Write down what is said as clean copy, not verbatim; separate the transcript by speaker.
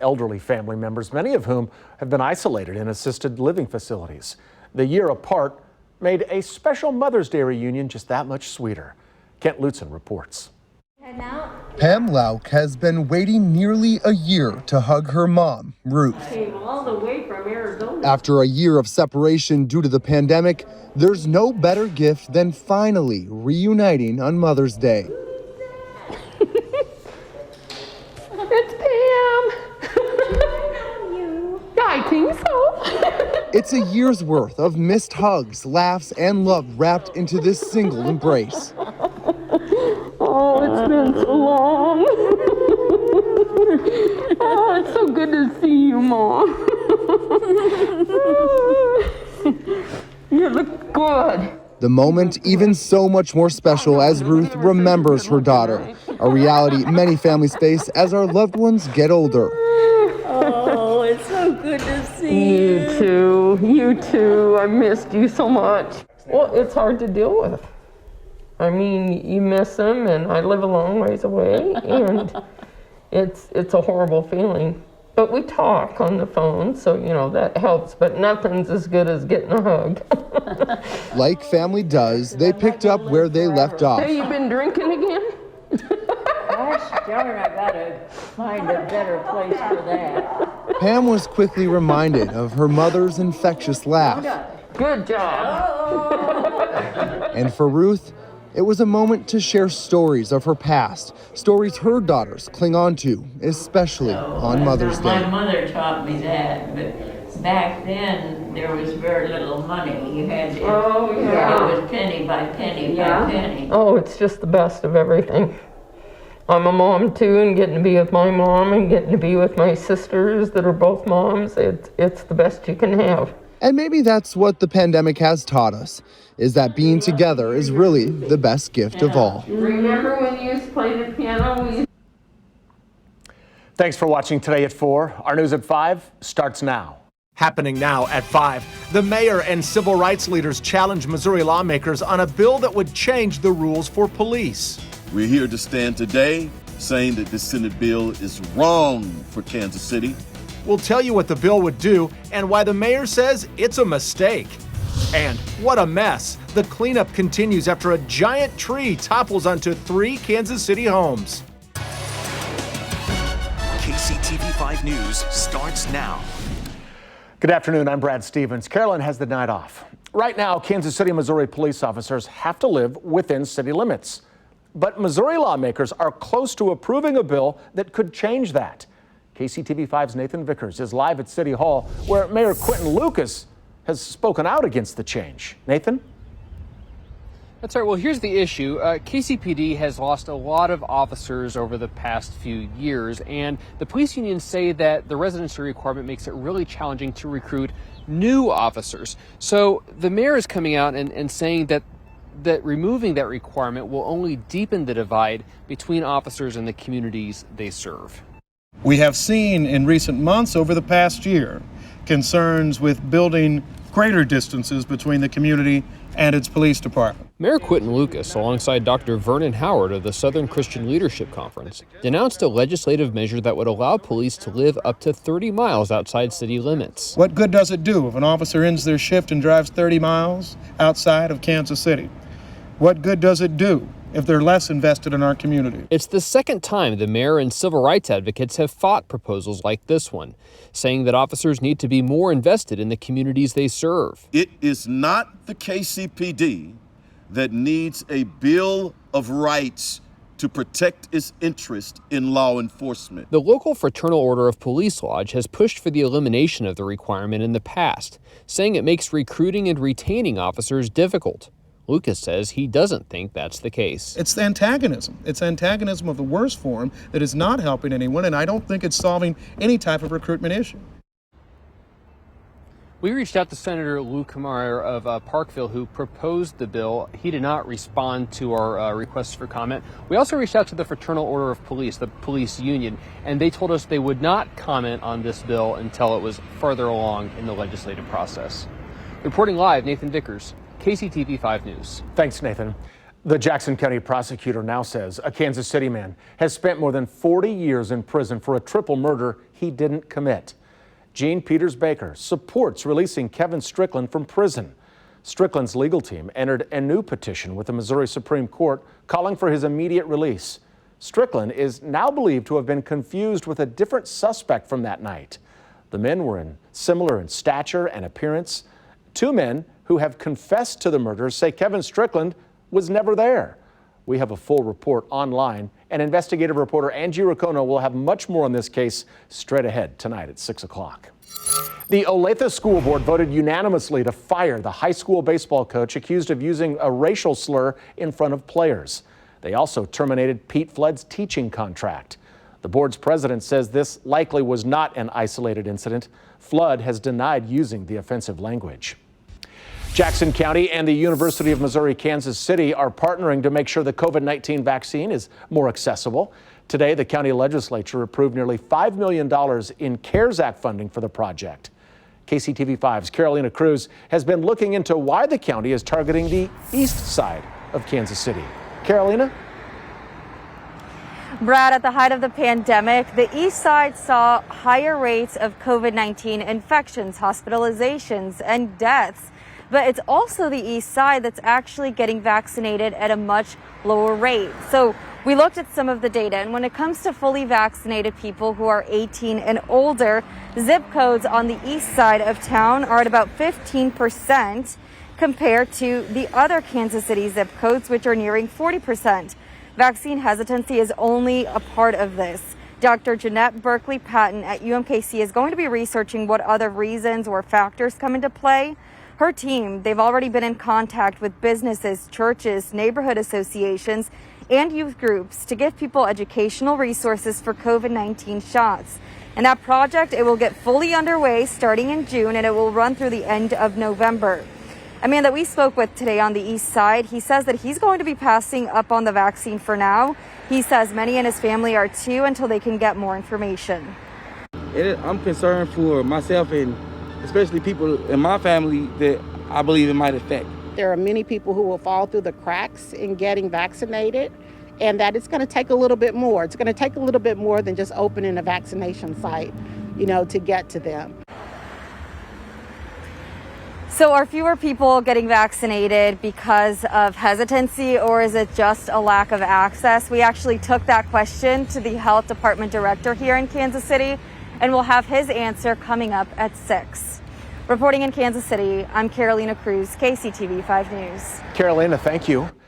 Speaker 1: Elderly family members, many of whom have been isolated in assisted living facilities. The year apart made a special Mother's Day reunion just that much sweeter. Kent Lutzen reports.
Speaker 2: Pam Lauk has been waiting nearly a year to hug her mom, Ruth.
Speaker 3: Came all the way from Arizona.
Speaker 2: After a year of separation due to the pandemic, there's no better gift than finally reuniting on Mother's Day.
Speaker 3: It's Pam. I think so.
Speaker 2: It's a year's worth of missed hugs, laughs, and love wrapped into this single embrace.
Speaker 3: Oh, it's been so long. Oh, it's so good to see you, Mom. You look good.
Speaker 2: The moment even so much more special as Ruth remembers her daughter, a reality many families face as our loved ones get older.
Speaker 4: Oh, it's so good to see you.
Speaker 3: You too. I missed you so much. Well, it's hard to deal with. I mean, you miss them, and I live a long ways away, and it's a horrible feeling. But we talk on the phone, so, that helps, but nothing's as good as getting a hug.
Speaker 2: Like family does, they picked up where they left off.
Speaker 3: Hey, you been drinking again?
Speaker 4: Gosh darn, I gotta find a better place for that.
Speaker 2: Pam was quickly reminded of her mother's infectious laugh.
Speaker 3: Good job.
Speaker 2: And for Ruth, it was a moment to share stories of her past, stories her daughters cling on to, especially on Mother's Day.
Speaker 4: My mother taught me that, but back then there was very little money. You had to, it was penny by penny by penny.
Speaker 3: Oh, it's just the best of everything. I'm a mom too, and getting to be with my mom and getting to be with my sisters that are both moms, it's the best you can have.
Speaker 2: And maybe that's what the pandemic has taught us, is that being together is really the best gift of all.
Speaker 3: Remember when you used to play the piano?
Speaker 1: Thanks for watching Today at 4. Our news at 5 starts now. Happening now at 5. The mayor and civil rights leaders challenge Missouri lawmakers on a bill that would change the rules for police.
Speaker 5: We're here to stand today saying that this Senate bill is wrong for Kansas City.
Speaker 1: We'll tell you what the bill would do and why the mayor says it's a mistake. And what a mess. The cleanup continues after a giant tree topples onto 3 Kansas City homes.
Speaker 6: KCTV 5 News starts now.
Speaker 1: Good afternoon, I'm Brad Stevens. Carolyn has the night off. Right now, Kansas City, Missouri police officers have to live within city limits. But Missouri lawmakers are close to approving a bill that could change that. KCTV 5's Nathan Vickers is live at City Hall, where Mayor Quentin Lucas has spoken out against the change. Nathan?
Speaker 7: That's right. Well, here's the issue. KCPD has lost a lot of officers over the past few years, and the police unions say that the residency requirement makes it really challenging to recruit new officers. So the mayor is coming out and saying that removing that requirement will only deepen the divide between officers and the communities they serve.
Speaker 8: We have seen in recent months over the past year concerns with building greater distances between the community and its police department.
Speaker 7: Mayor Quentin Lucas, alongside Dr. Vernon Howard of the Southern Christian Leadership Conference, denounced a legislative measure that would allow police to live up to 30 miles outside city limits.
Speaker 8: What good does it do if an officer ends their shift and drives 30 miles outside of Kansas City? What good does it do if they're less invested in our community?
Speaker 7: It's the second time the mayor and civil rights advocates have fought proposals like this one, saying that officers need to be more invested in the communities they serve.
Speaker 5: It is not the KCPD that needs a Bill of Rights to protect its interest in law enforcement.
Speaker 7: The local Fraternal Order of Police Lodge has pushed for the elimination of the requirement in the past, saying it makes recruiting and retaining officers difficult. Lucas says he doesn't think that's the case.
Speaker 8: It's antagonism. It's antagonism of the worst form that is not helping anyone, and I don't think it's solving any type of recruitment issue.
Speaker 7: We reached out to Senator Lou Kamara of Parkville, who proposed the bill. He did not respond to our requests for comment. We also reached out to the Fraternal Order of Police, the police union, and they told us they would not comment on this bill until it was further along in the legislative process. Reporting live, Nathan Vickers, KCTV 5 News.
Speaker 1: Thanks, Nathan. The Jackson County prosecutor now says a Kansas City man has spent more than 40 years in prison for a triple murder he didn't commit. Gene Peters Baker supports releasing Kevin Strickland from prison. Strickland's legal team entered a new petition with the Missouri Supreme Court calling for his immediate release. Strickland is now believed to have been confused with a different suspect from that night. The men were similar in stature and appearance. Two men who have confessed to the murders say Kevin Strickland was never there. We have a full report online, and investigative reporter Angie Riccono will have much more on this case straight ahead tonight at 6 o'clock. The Olathe School Board voted unanimously to fire the high school baseball coach accused of using a racial slur in front of players. They also terminated Pete Flood's teaching contract. The board's president says this likely was not an isolated incident. Flood has denied using the offensive language. Jackson County and the University of Missouri-Kansas City are partnering to make sure the COVID-19 vaccine is more accessible. Today, the county legislature approved nearly $5 million in CARES Act funding for the project. KCTV5's Carolina Cruz has been looking into why the county is targeting the east side of Kansas City. Carolina?
Speaker 9: Brad, at the height of the pandemic, the east side saw higher rates of COVID-19 infections, hospitalizations, and deaths. But it's also the east side that's actually getting vaccinated at a much lower rate. So we looked at some of the data, and when it comes to fully vaccinated people who are 18 and older, zip codes on the east side of town are at about 15% compared to the other Kansas City zip codes, which are nearing 40%. Vaccine hesitancy is only a part of this. Dr. Jeanette Berkeley-Patton at UMKC is going to be researching what other reasons or factors come into play. Her team, they've already been in contact with businesses, churches, neighborhood associations, and youth groups to give people educational resources for COVID-19 shots. And that project, it will get fully underway starting in June, and it will run through the end of November. A man that we spoke with today on the east side, he says that he's going to be passing up on the vaccine for now. He says many in his family are too until they can get more information.
Speaker 10: I'm concerned for myself and especially people in my family that I believe it might affect.
Speaker 11: There are many people who will fall through the cracks in getting vaccinated, and that it's going to take a little bit more. It's going to take a little bit more than just opening a vaccination site, to get to them.
Speaker 9: So are fewer people getting vaccinated because of hesitancy, or is it just a lack of access? We actually took that question to the health department director here in Kansas City, and we'll have his answer coming up at 6. Reporting in Kansas City, I'm Carolina Cruz, KCTV 5 News.
Speaker 1: Carolina, thank you.